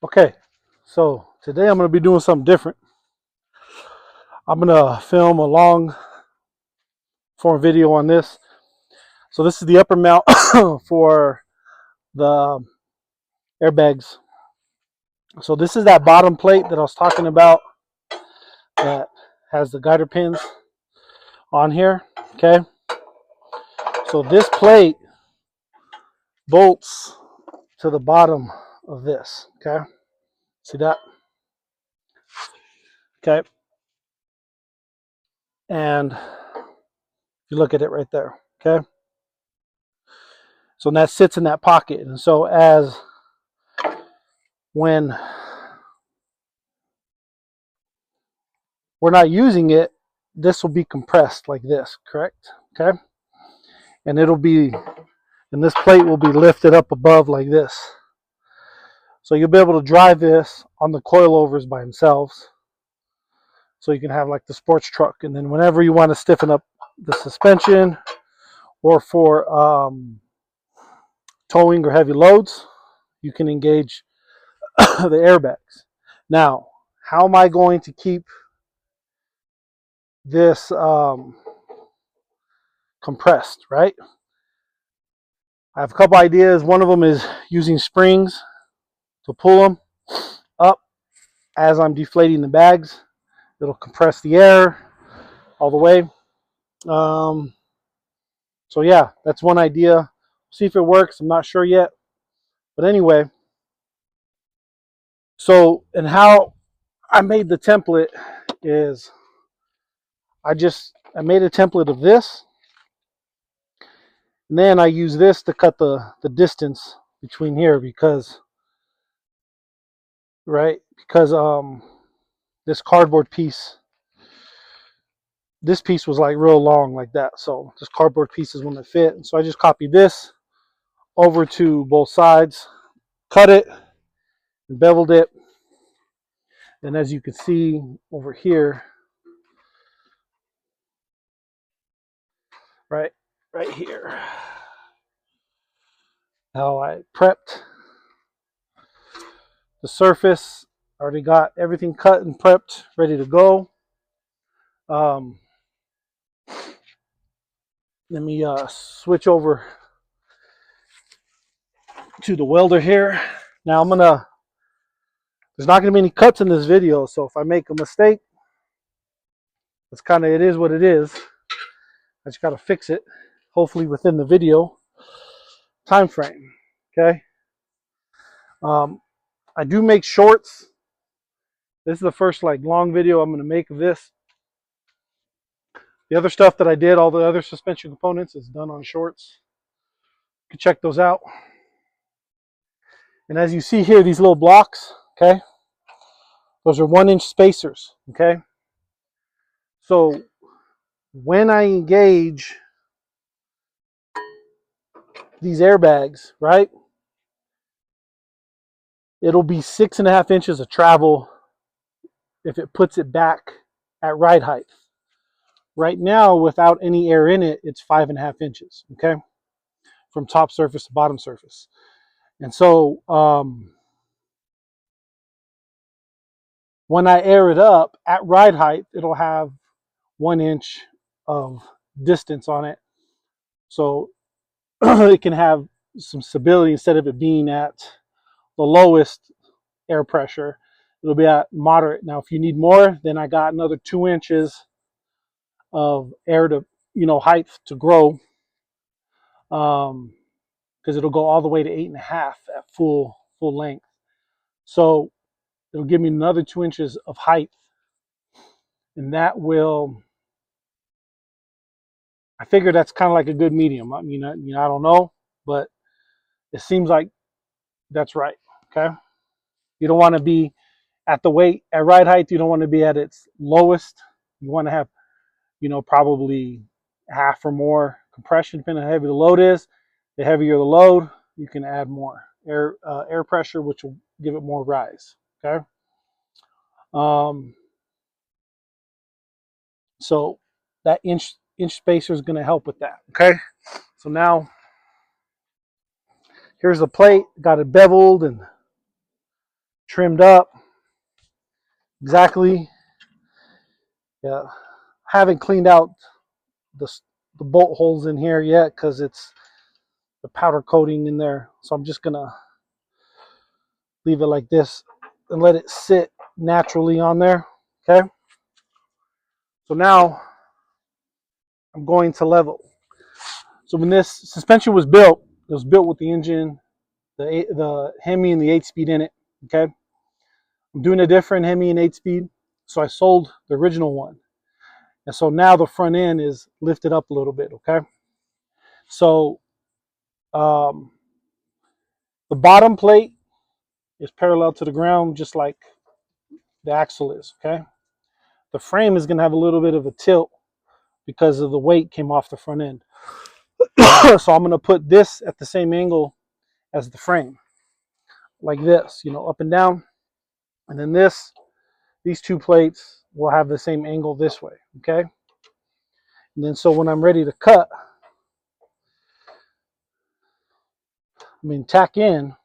Okay, so today I'm going to be doing something different. I'm going to film a long form video on this. So this is the upper mount for the airbags. So this is that bottom plate that I was talking about that has the guide pins on here. Okay, so this plate bolts to the bottom of this. Okay, see that? Okay, and you look at it right there. Okay, so that sits in that pocket, and so as when we're not using it, this will be compressed like this, correct? Okay, and this plate will be lifted up above like this. So you'll be able to drive this on the coilovers by themselves. So you can have like the sports truck, and then whenever you want to stiffen up the suspension or for towing or heavy loads, you can engage the airbags. Now, how am I going to keep this compressed, right? I have a couple ideas. One of them is using springs to pull them up as I'm deflating the bags. It'll compress the air all the way. So yeah, that's one idea. See if it works. I'm not sure yet. But anyway, so and how I made the template is I made a template of this, and then I use this to cut the distance between here because this cardboard piece, this piece was like real long like that, so this cardboard piece is one that fit, and so I just copied this over to both sides, cut it, and beveled it, and as you can see over here, right here, how I prepped the surface. I already got everything cut and prepped, ready to go. Let me switch over to the welder here. Now there's not gonna be any cuts in this video, so if I make a mistake, it is what it is. I just gotta fix it, hopefully within the video time frame. Okay. I do make shorts. This is the first like long video I'm gonna make of this. The other stuff that I did, all the other suspension components, is done on shorts. You can check those out. And as you see here, these little blocks, okay, those are 1-inch spacers, okay? So when I engage these airbags, right, it'll be 6.5 inches of travel if it puts it back at ride height. Right now, without any air in it, it's 5.5 inches, okay, from top surface to bottom surface. And so when I air it up at ride height, it'll have 1 inch of distance on it. So it can have some stability instead of it being at the lowest air pressure. It'll be at moderate. Now, if you need more, then I got another 2 inches of air to, height to grow, because it'll go all the way to 8.5 at full length. So it'll give me another 2 inches of height, and that will. I figure that's kind of like a good medium. I mean, I don't know, but it seems like that's right. Okay, you don't want to be at the weight at ride height. You don't want to be at its lowest. You want to have, probably half or more compression, depending on how heavy the load is. The heavier the load, you can add more air pressure, which will give it more rise. Okay. So that inch spacer is going to help with that. Okay. So now here's the plate. Got it beveled and trimmed up exactly. Yeah, I haven't cleaned out the, the bolt holes in here yet because it's the powder coating in there. So I'm just gonna leave it like this and let it sit naturally on there. Okay. So now I'm going to level. So when this suspension was built, it was built with the engine, the Hemi and the 8-speed in it. Okay. I'm doing a different Hemi and 8-speed. So I sold the original one. And so now the front end is lifted up a little bit. Okay. So um, the bottom plate is parallel to the ground, just like the axle is. Okay. The frame is going to have a little bit of a tilt because of the weight came off the front end. So I'm going to put this at the same angle as the frame, like this, you know, up and down. And then these two plates will have the same angle this way. Okay. And then so when I'm ready to cut, tack in,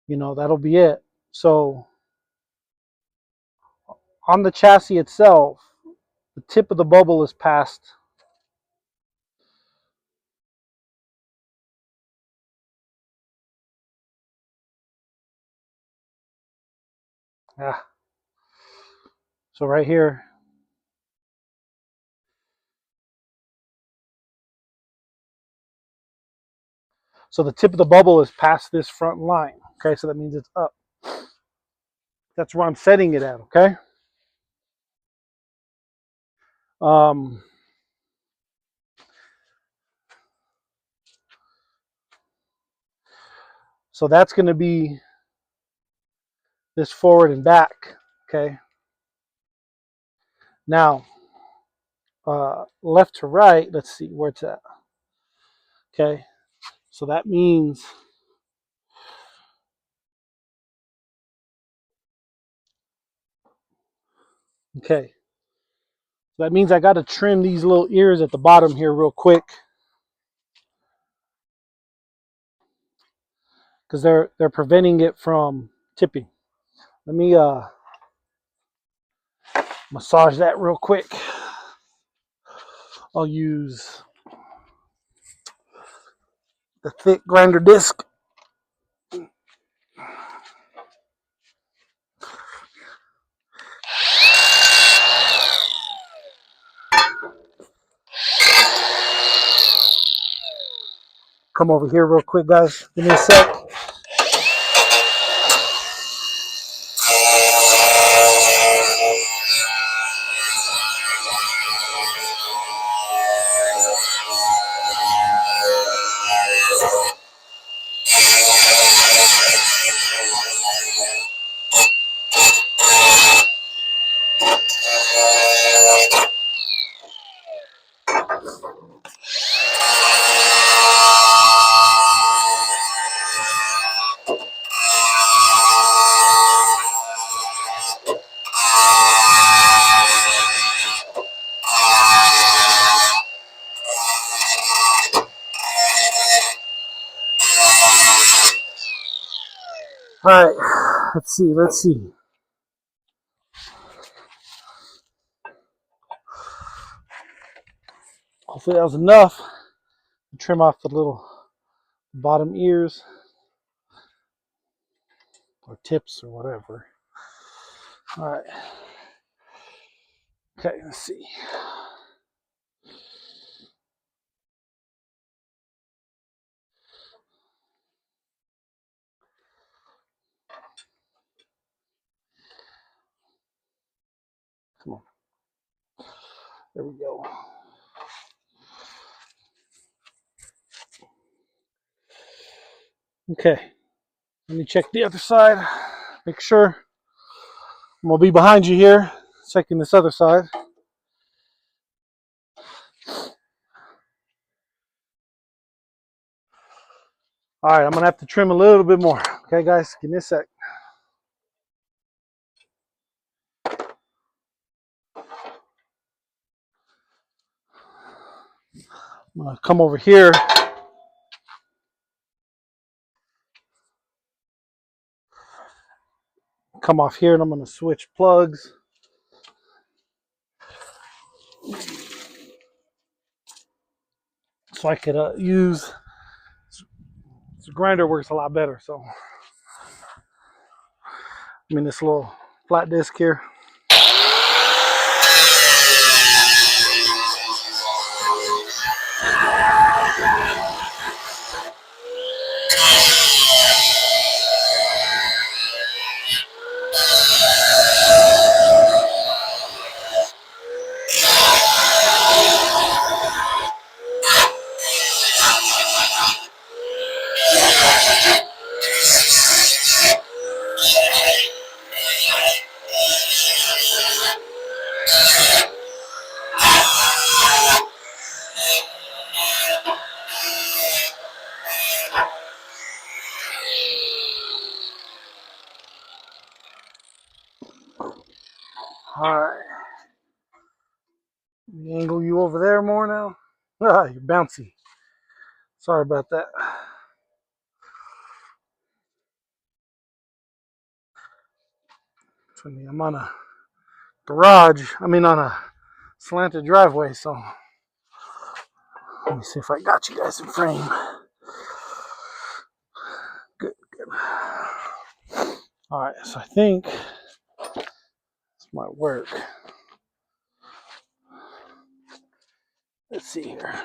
you know, that'll be it. So on the chassis itself, the tip of the bubble is past. So right here, so the tip of the bubble is past this front line. Okay, so that means it's up. That's where I'm setting it at. Okay. Um, so that's going to be this forward and back. Okay. Now, left to right, let's see where it's at. Okay. So that means, okay. So that means I got to trim these little ears at the bottom here real quick, because they're preventing it from tipping. Let me massage that real quick. I'll use the thick grinder disc. Come over here real quick, guys. Give me a sec. All right, let's see. Hopefully that was enough to trim off the little bottom ears or tips or whatever. All right. Okay, let's see. Come on. There we go. Okay, let me check the other side. Make sure. I'm gonna be behind you here, checking this other side. All right, I'm gonna have to trim a little bit more. Okay, guys, give me a sec. I'm gonna come over here. come off here and I'm going to switch plugs. So I could use, the grinder works a lot better. So I'm in this little flat disc here. All right. Let me angle you over there more now. Ah, you're bouncy. Sorry about that. I'm on a garage. On a slanted driveway. So let me see if I got you guys in frame. Good, good. All right. So I think this might work. Let's see here.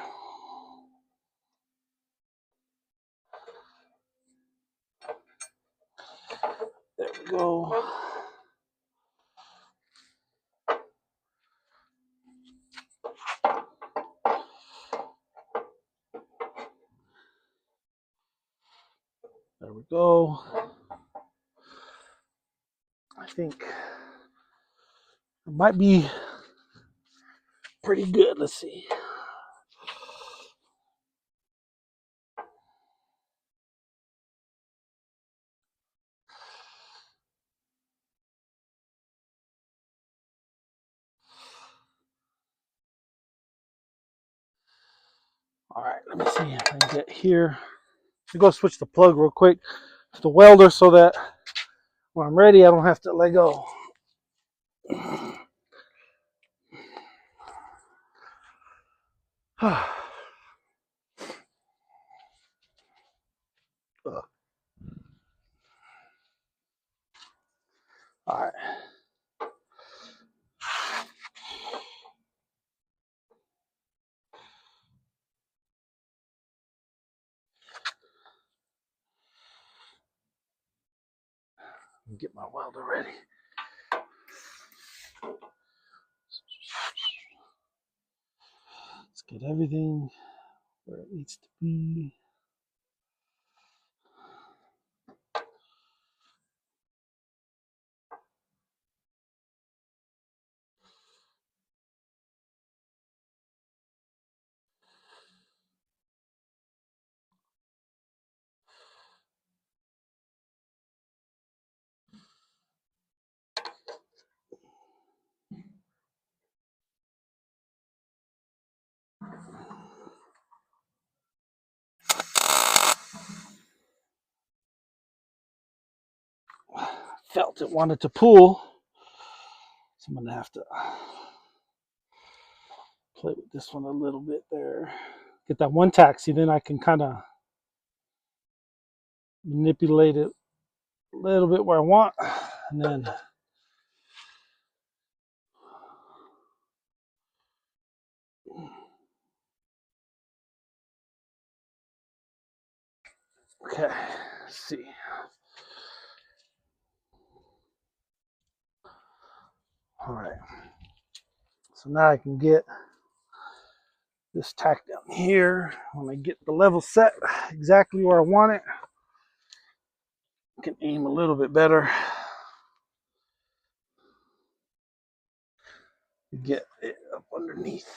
There we go. There we go. I think it might be pretty good. Let's see. All right, let me see if I can get here. I'll go switch the plug real quick to the welder so that when I'm ready, I don't have to let go. All right. Get my welder ready. Let's get everything where it needs to be. Felt it wanted to pull, so I'm gonna have to play with this one a little bit there. Get that one taxi, then I can kind of manipulate it a little bit where I want, and then okay, let's see. All right, so now I can get this tack down here. When I get the level set exactly where I want it, I can aim a little bit better. Get it up underneath.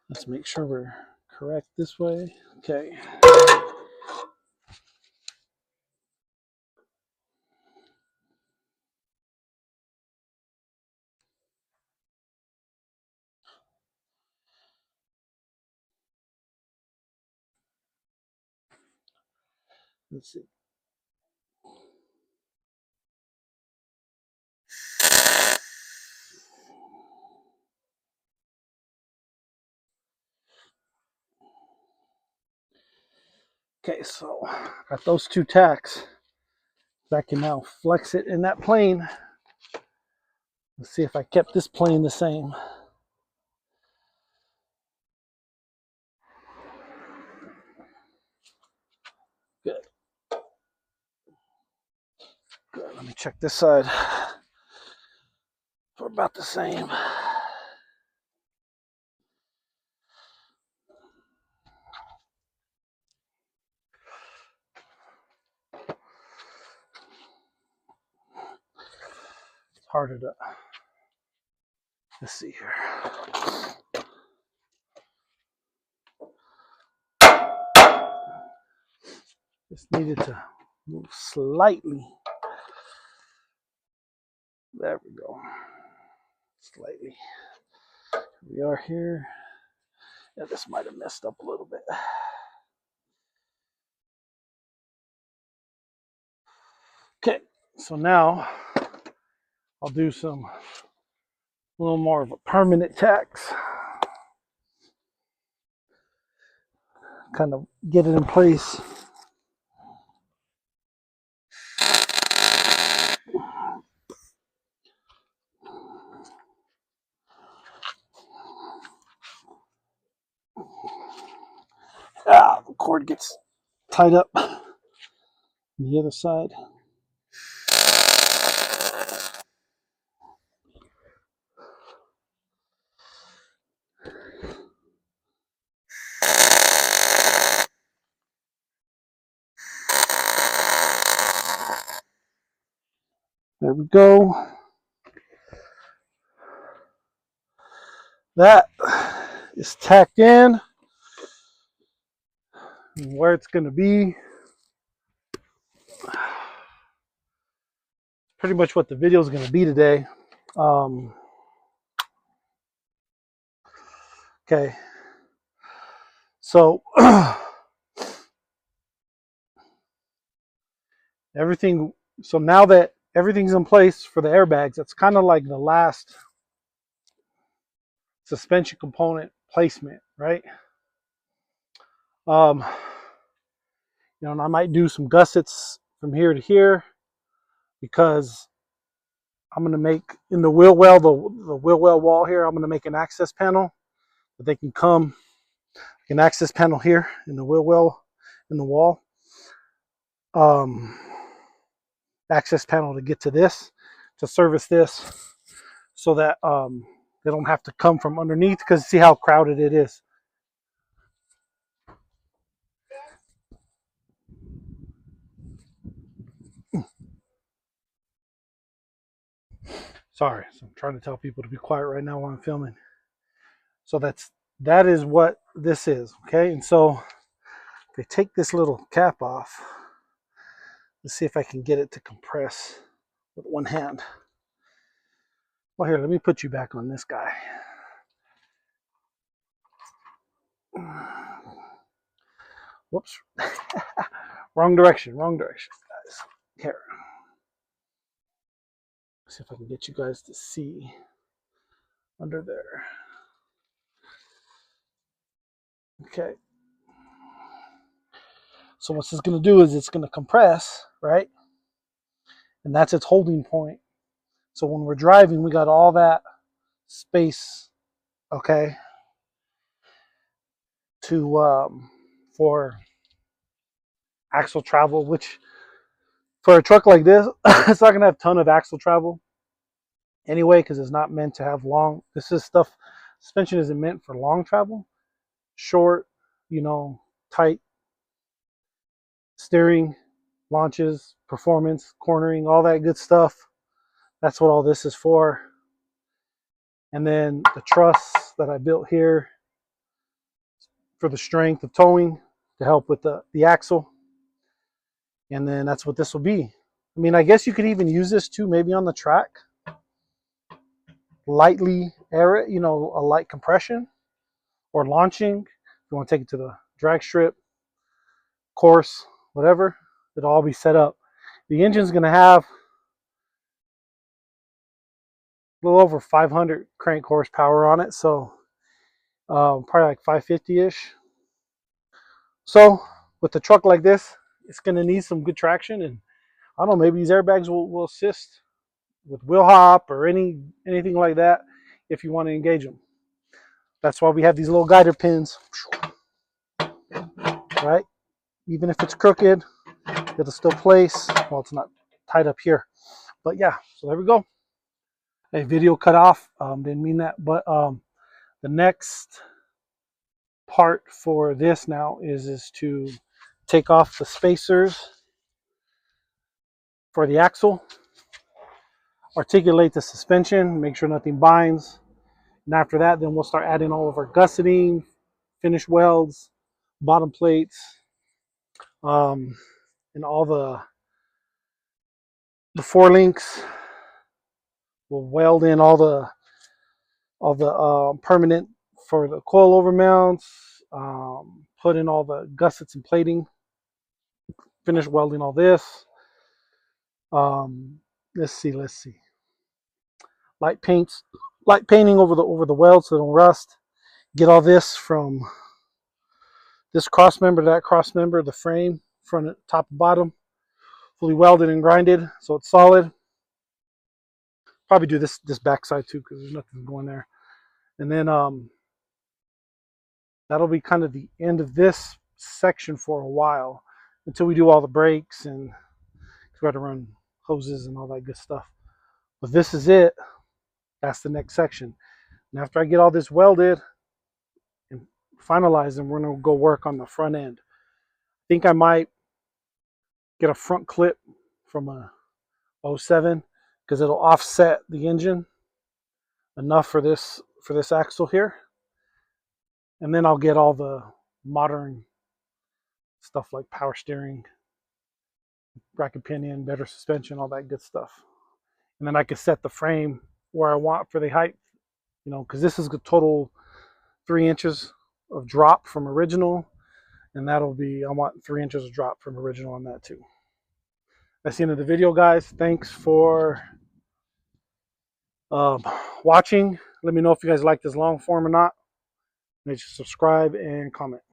Let's make sure we're correct this way. Okay. Let's see. Okay, so got those two tacks. I can now flex it in that plane. Let's see if I kept this plane the same. Good. Good. Let me check this side. We're about the same. It's harder to. Let's see here. Just needed to move slightly. There we go. Slightly. We are here. Yeah, this might have messed up a little bit. Okay, so now I'll do a little more of a permanent tacks. Kind of get it in place. The cord gets tied up on the other side. There we go. That is tacked in. And where it's going to be. Pretty much what the video is going to be today. Okay. So everything. So now that everything's in place for the airbags, it's kind of like the last suspension component placement, right? You know, and I might do some gussets from here to here because I'm going to make in the wheel well, the wheel well wall here, I'm going to make an access panel that they can come, an access panel here in the wheel well in the wall. Access panel to get to this, to service this, so that they don't have to come from underneath, because see how crowded it is. Sorry, so I'm trying to tell people to be quiet right now while I'm filming. So that is what this is, okay? And so if I take this little cap off, let's see if I can get it to compress with one hand. Well, here, let me put you back on this guy. Whoops. Wrong direction, guys. Here. See if I can get you guys to see under there. Okay. So what this is going to do is it's going to compress, right? And that's its holding point. So when we're driving, we got all that space, okay, to for axle travel, which for a truck like this, it's not going to have a ton of axle travel anyway, because it's not meant to have long. This is stuff, suspension isn't meant for long travel. Short, you know, tight steering, launches, performance, cornering, all that good stuff. That's what all this is for. And then the truss that I built here for the strength of towing to help with the axle. And then that's what this will be. I mean, I guess you could even use this too, maybe on the track. Lightly air it, you know, a light compression or launching. If you want to take it to the drag strip, course, whatever. It'll all be set up. The engine's going to have a little over 500 crank horsepower on it, so probably like 550-ish. So with a truck like this, it's going to need some good traction, and I don't know, maybe these airbags will assist with wheel hop or anything like that if you want to engage them. That's why we have these little guider pins, right? Even if it's crooked, it'll still place. Well, it's not tied up here, but yeah. So there we go. A video cut off. Didn't mean that, but the next part for this now is to take off the spacers for the axle, articulate the suspension, make sure nothing binds, and after that, then we'll start adding all of our gusseting, finish welds, bottom plates, and all the four links. We'll weld in all the permanent for the coil over mounts, put in all the gussets and plating, finish welding all this. Let's see. Light painting over the weld so they don't rust. Get all this from this cross member to that cross member, the frame, front, top, and bottom, fully welded and grinded so it's solid. Probably do this backside too because there's nothing going there. And then that'll be kind of the end of this section for a while until we do all the brakes, and we got to run hoses and all that good stuff. But this is it. That's the next section. And after I get all this welded and finalized, then we're going to go work on the front end. I think I might get a front clip from a 07 because it'll offset the engine enough for this axle here. And then I'll get all the modern stuff like power steering, bracket pinion, better suspension, all that good stuff. And then I can set the frame where I want for the height, because this is a total 3 inches of drop from original, and I want 3 inches of drop from original on that too. That's the end of the video, guys. Thanks for watching. Let me know if you guys like this long form or not. Make sure to subscribe and comment.